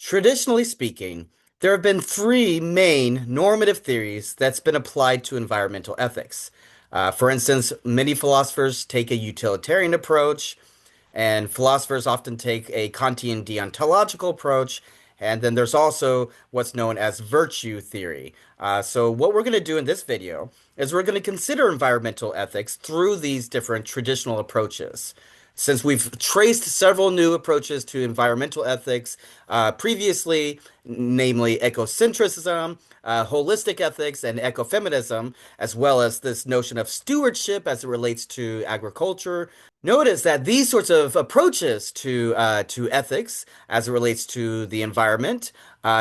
Traditionally speaking, there have been three main normative theories that's been applied to environmental ethics. For instance, many philosophers take a utilitarian approach, and philosophers often take a Kantian deontological approach. And then there's also what's known as virtue theory. So, what we're going to do in this video is we're going to consider environmental ethics through these different traditional approaches. Since we've traced several new approaches to environmental ethics previously, namely ecocentrism, holistic ethics, and ecofeminism, as well as this notion of stewardship as it relates to agriculture. Notice that these sorts of approaches to ethics, as it relates to the environment,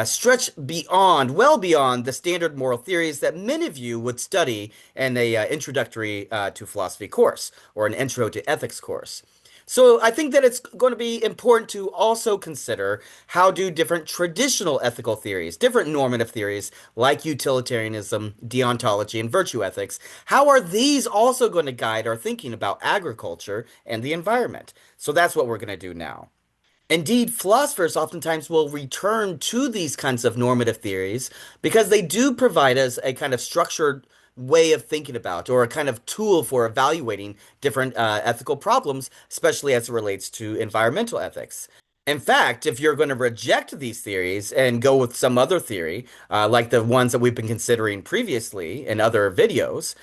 stretch beyond, well beyond the standard moral theories that many of you would study in a introductory to philosophy course or an intro to ethics course. So I think that it's going to be important to also consider how do different traditional ethical theories, different normative theories like utilitarianism, deontology, and virtue ethics, how are these also going to guide our thinking about agriculture and the environment? So that's what we're going to do now. Indeed, philosophers oftentimes will return to these kinds of normative theories because they do provide us a kind of structured way of thinking about or a kind of tool for evaluating different ethical problems, especially as it relates to environmental ethics. In fact, if you're going to reject these theories and go with some other theory, like the ones that we've been considering previously in other videos,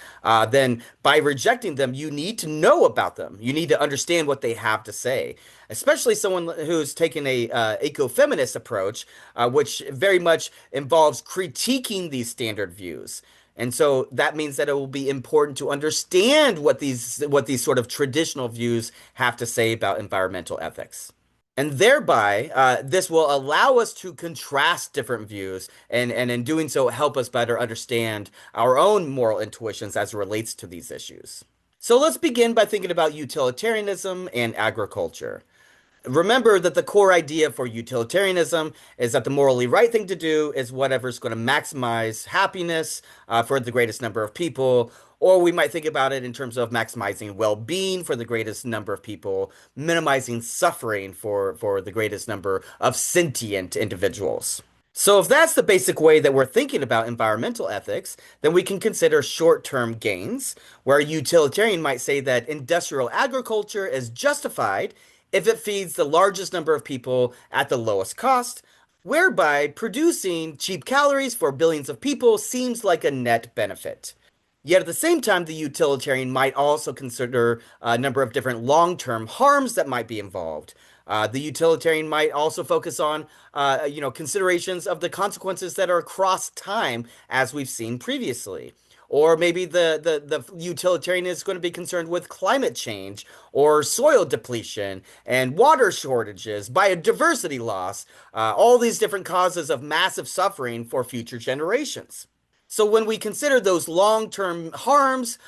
then by rejecting them, you need to know about them. You need to understand what they have to say, especially someone who's taken a ecofeminist approach, which very much involves critiquing these standard views. And so that means that it will be important to understand what these sort of traditional views have to say about environmental ethics. And thereby, this will allow us to contrast different views and in doing so, help us better understand our own moral intuitions as it relates to these issues. So let's begin by thinking about utilitarianism and agriculture. Remember that the core idea for utilitarianism is that the morally right thing to do is whatever's going to maximize happiness for the greatest number of people. Or we might think about it in terms of maximizing well-being for the greatest number of people, minimizing suffering for the greatest number of sentient individuals. So, if that's the basic way that we're thinking about environmental ethics, then we can consider short-term gains, where a utilitarian might say that industrial agriculture is justified if it feeds the largest number of people at the lowest cost, whereby producing cheap calories for billions of people seems like a net benefit. Yet at the same time, the utilitarian might also consider a number of different long-term harms that might be involved. The utilitarian might also focus on, considerations of the consequences that are across time, as we've seen previously. Or maybe the utilitarian is going to be concerned with climate change or soil depletion and water shortages, biodiversity loss, all these different causes of massive suffering for future generations. So when we consider those long-term harms,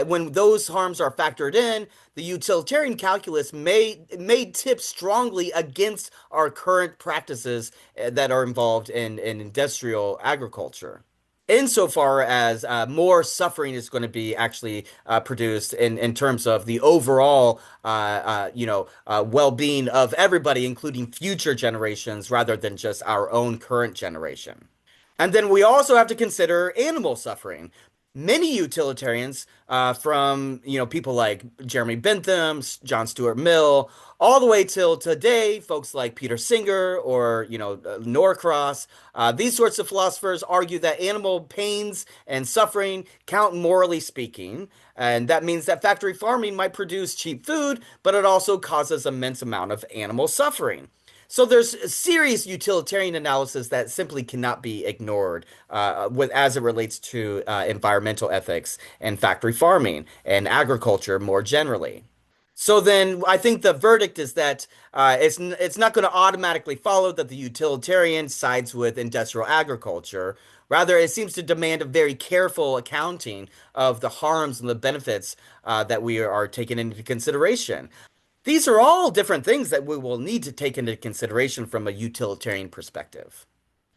when those harms are factored in, the utilitarian calculus may tip strongly against our current practices that are involved in industrial agriculture. Insofar as more suffering is going to be actually produced in terms of the overall, well-being of everybody, including future generations, rather than just our own current generation. And then we also have to consider animal suffering. Many utilitarians, from people like Jeremy Bentham, John Stuart Mill, all the way till today, folks like Peter Singer or Norcross, these sorts of philosophers argue that animal pains and suffering count morally speaking, and that means that factory farming might produce cheap food, but it also causes immense amount of animal suffering. So there's a serious utilitarian analysis that simply cannot be ignored as it relates to environmental ethics and factory farming and agriculture more generally. So then I think the verdict is that it's not going to automatically follow that the utilitarian sides with industrial agriculture. Rather, it seems to demand a very careful accounting of the harms and the benefits that we are taking into consideration. These are all different things that we will need to take into consideration from a utilitarian perspective.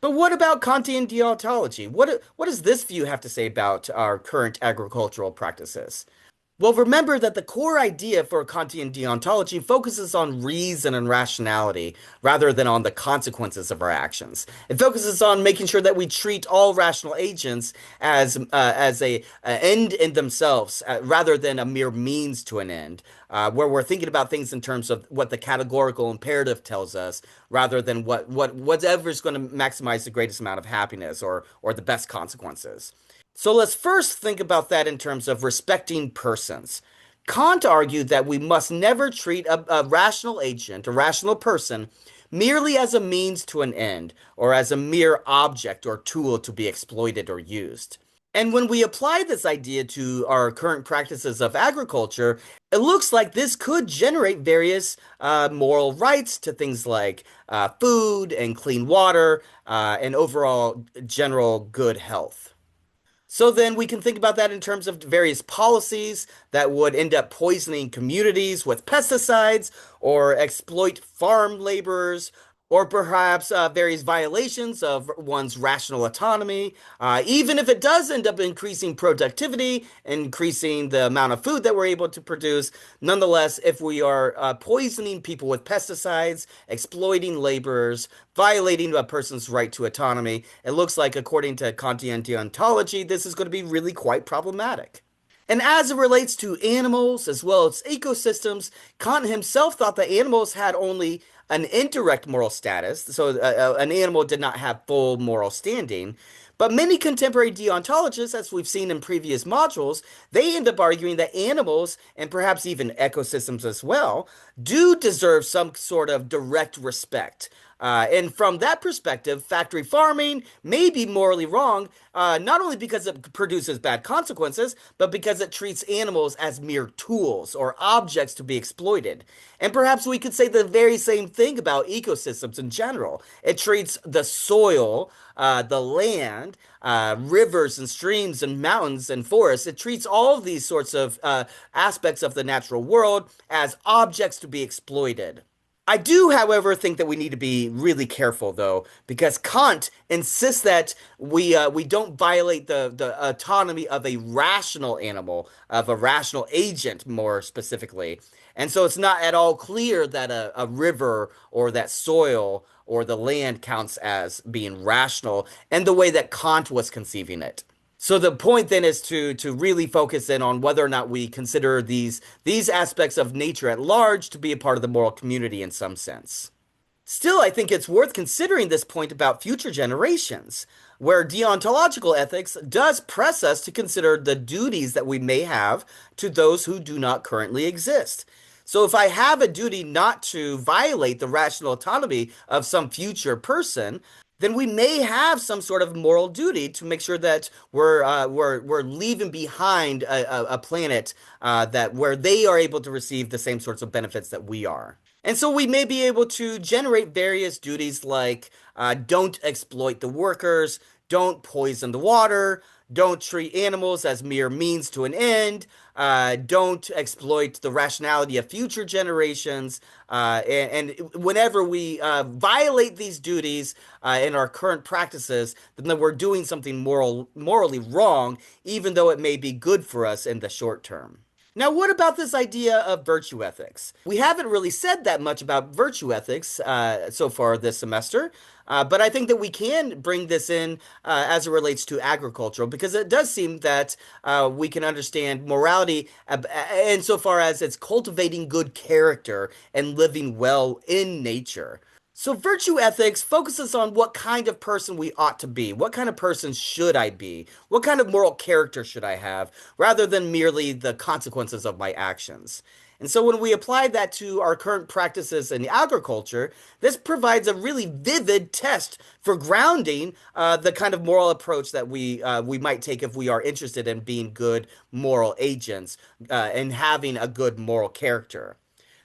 But what about Kantian deontology? What does this view have to say about our current agricultural practices? Well, remember that the core idea for Kantian deontology focuses on reason and rationality rather than on the consequences of our actions. It focuses on making sure that we treat all rational agents as a end in themselves rather than a mere means to an end, where we're thinking about things in terms of what the categorical imperative tells us rather than whatever is going to maximize the greatest amount of happiness or the best consequences. So let's first think about that in terms of respecting persons. Kant argued that we must never treat a rational agent, a rational person, merely as a means to an end, or as a mere object or tool to be exploited or used. And when we apply this idea to our current practices of agriculture, it looks like this could generate various moral rights to things like food and clean water and overall general good health. So then we can think about that in terms of various policies that would end up poisoning communities with pesticides or exploit farm laborers, or perhaps various violations of one's rational autonomy. Even if it does end up increasing productivity, increasing the amount of food that we're able to produce, nonetheless, if we are poisoning people with pesticides, exploiting laborers, violating a person's right to autonomy, it looks like, according to Kantian deontology, this is going to be really quite problematic. And as it relates to animals as well as ecosystems, Kant himself thought that animals had only an indirect moral status, so an animal did not have full moral standing. But many contemporary deontologists, as we've seen in previous modules, they end up arguing that animals, and perhaps even ecosystems as well, do deserve some sort of direct respect. And from that perspective, factory farming may be morally wrong, not only because it produces bad consequences, but because it treats animals as mere tools or objects to be exploited. And perhaps we could say the very same thing about ecosystems in general. It treats the soil, the land, rivers and streams and mountains and forests. It treats all of these sorts of aspects of the natural world as objects to be exploited. I do, however, think that we need to be really careful, though, because Kant insists that we don't violate the autonomy of a rational animal, of a rational agent, more specifically. And so it's not at all clear that a river or that soil or the land counts as being rational in the way that Kant was conceiving it. So the point then is to really focus in on whether or not we consider these aspects of nature at large to be a part of the moral community in some sense. Still, I think it's worth considering this point about future generations, where deontological ethics does press us to consider the duties that we may have to those who do not currently exist. So if I have a duty not to violate the rational autonomy of some future person, then we may have some sort of moral duty to make sure that we're leaving behind a planet that where they are able to receive the same sorts of benefits that we are. And so we may be able to generate various duties like don't exploit the workers, don't poison the water, don't treat animals as mere means to an end, don't exploit the rationality of future generations. And whenever we violate these duties in our current practices, then we're doing something morally wrong, even though it may be good for us in the short term. Now, what about this idea of virtue ethics? We haven't really said that much about virtue ethics so far this semester, but I think that we can bring this in as it relates to agricultural because it does seem that we can understand morality insofar as it's cultivating good character and living well in nature. So, virtue ethics focuses on what kind of person we ought to be. What kind of person should I be? What kind of moral character should I have, rather than merely the consequences of my actions? And so, when we apply that to our current practices in agriculture, this provides a really vivid test for grounding the kind of moral approach that we might take if we are interested in being good moral agents and having a good moral character.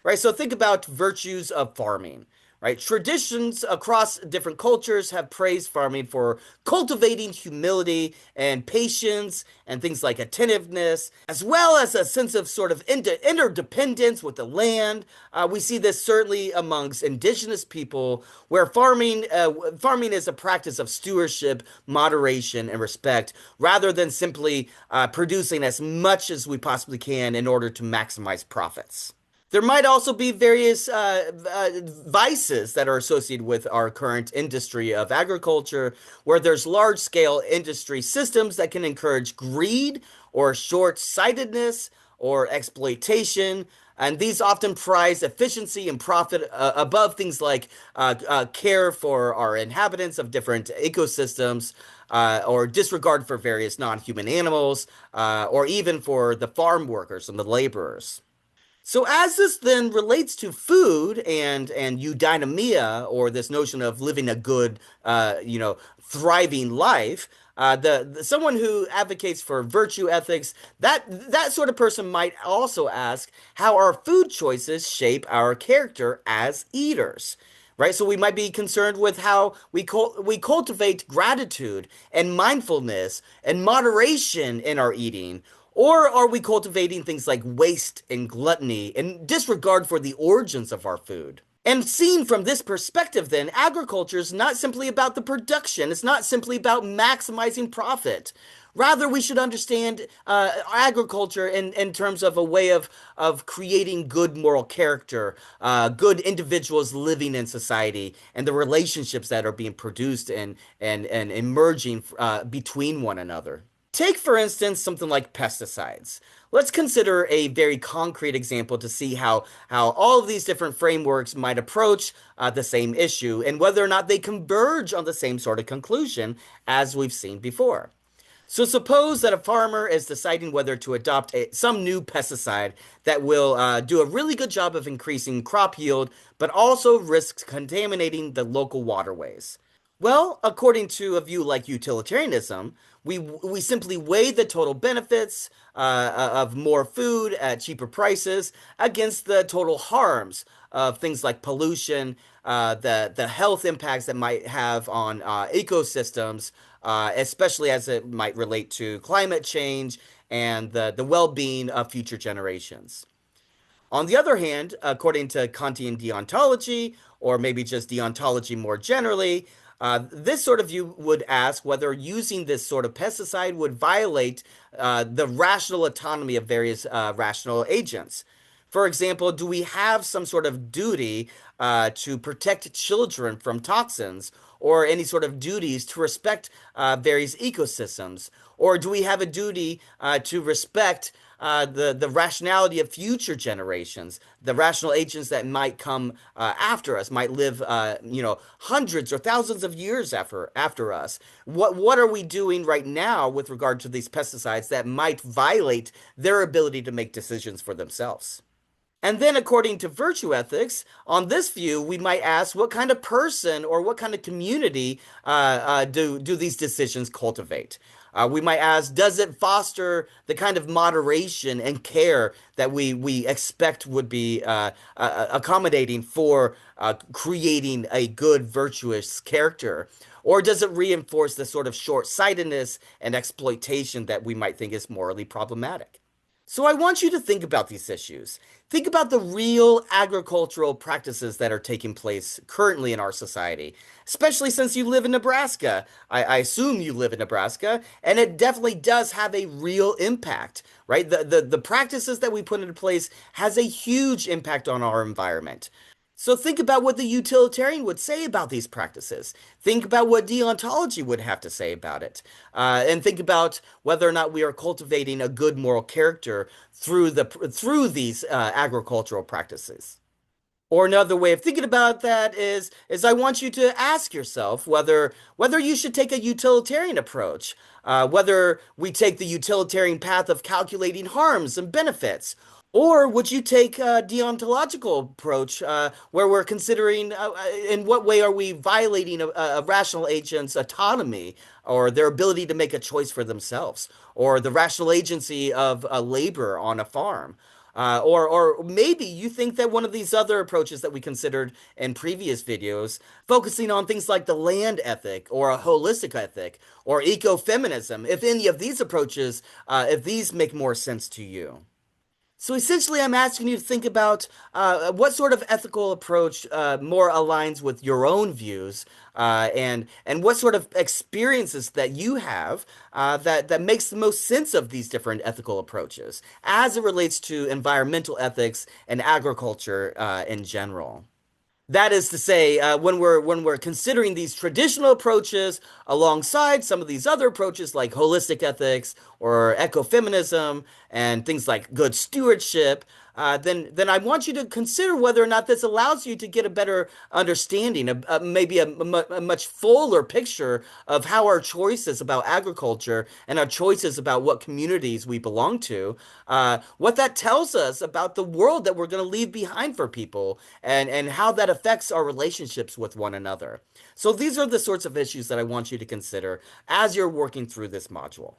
Right? So, think about virtues of farming. right? Traditions across different cultures have praised farming for cultivating humility and patience and things like attentiveness, as well as a sense of sort of interdependence with the land. We see this certainly amongst indigenous people, where farming is a practice of stewardship, moderation, and respect, rather than simply producing as much as we possibly can in order to maximize profits. There might also be various vices that are associated with our current industry of agriculture, where there's large scale industry systems that can encourage greed or short sightedness or exploitation. And these often prize efficiency and profit above things like care for our inhabitants of different ecosystems, or disregard for various non human animals, or even for the farm workers and the laborers. So as this then relates to food and eudaimonia, or this notion of living a good, thriving life, someone who advocates for virtue ethics, that sort of person might also ask how our food choices shape our character as eaters. Right, so we might be concerned with how we cultivate gratitude and mindfulness and moderation in our eating, or are we cultivating things like waste and gluttony and disregard for the origins of our food? And seen from this perspective, then, agriculture is not simply about the production, it's not simply about maximizing profit. Rather, we should understand agriculture in terms of a way of creating good moral character, good individuals living in society, and the relationships that are being produced and emerging between one another. Take, for instance, something like pesticides. Let's consider a very concrete example to see how all of these different frameworks might approach the same issue and whether or not they converge on the same sort of conclusion as we've seen before. So suppose that a farmer is deciding whether to adopt some new pesticide that will do a really good job of increasing crop yield, but also risks contaminating the local waterways. Well, according to a view like utilitarianism, we simply weigh the total benefits of more food at cheaper prices against the total harms of things like pollution, the health impacts that might have on ecosystems, especially as it might relate to climate change and the well-being of future generations. On the other hand, according to Kantian deontology, or maybe just deontology more generally, this sort of view would ask whether using this sort of pesticide would violate the rational autonomy of various rational agents. For example, do we have some sort of duty to protect children from toxins, or any sort of duties to respect various ecosystems? Or do we have a duty to respect the rationality of future generations, the rational agents that might come after us, might live hundreds or thousands of years after us? What are we doing right now with regard to these pesticides that might violate their ability to make decisions for themselves? And then, according to virtue ethics, on this view, we might ask what kind of person or what kind of community do these decisions cultivate? We might ask, does it foster the kind of moderation and care that we expect would be accommodating for creating a good, virtuous character? Or does it reinforce the sort of short-sightedness and exploitation that we might think is morally problematic? So I want you to think about these issues. Think about the real agricultural practices that are taking place currently in our society, especially since you live in Nebraska. I assume you live in Nebraska, and it definitely does have a real impact, right? The practices that we put into place has a huge impact on our environment. So think about what the utilitarian would say about these practices. Think about what deontology would have to say about it. And think about whether or not we are cultivating a good moral character through these agricultural practices. Or another way of thinking about that is I want you to ask yourself whether you should take a utilitarian approach, whether we take the utilitarian path of calculating harms and benefits, or would you take a deontological approach where we're considering in what way are we violating a rational agent's autonomy or their ability to make a choice for themselves, or the rational agency of a labor on a farm? Or maybe you think that one of these other approaches that we considered in previous videos, focusing on things like the land ethic or a holistic ethic or ecofeminism, if any of these approaches, if these make more sense to you. So essentially, I'm asking you to think about what sort of ethical approach more aligns with your own views, and what sort of experiences that you have that makes the most sense of these different ethical approaches as it relates to environmental ethics and agriculture in general. That is to say, when we're considering these traditional approaches alongside some of these other approaches like holistic ethics or ecofeminism and things like good stewardship, then I want you to consider whether or not this allows you to get a better understanding, maybe a much fuller picture of how our choices about agriculture and our choices about what communities we belong to, what that tells us about the world that we're going to leave behind for people, and how that affects our relationships with one another. So these are the sorts of issues that I want you to consider as you're working through this module.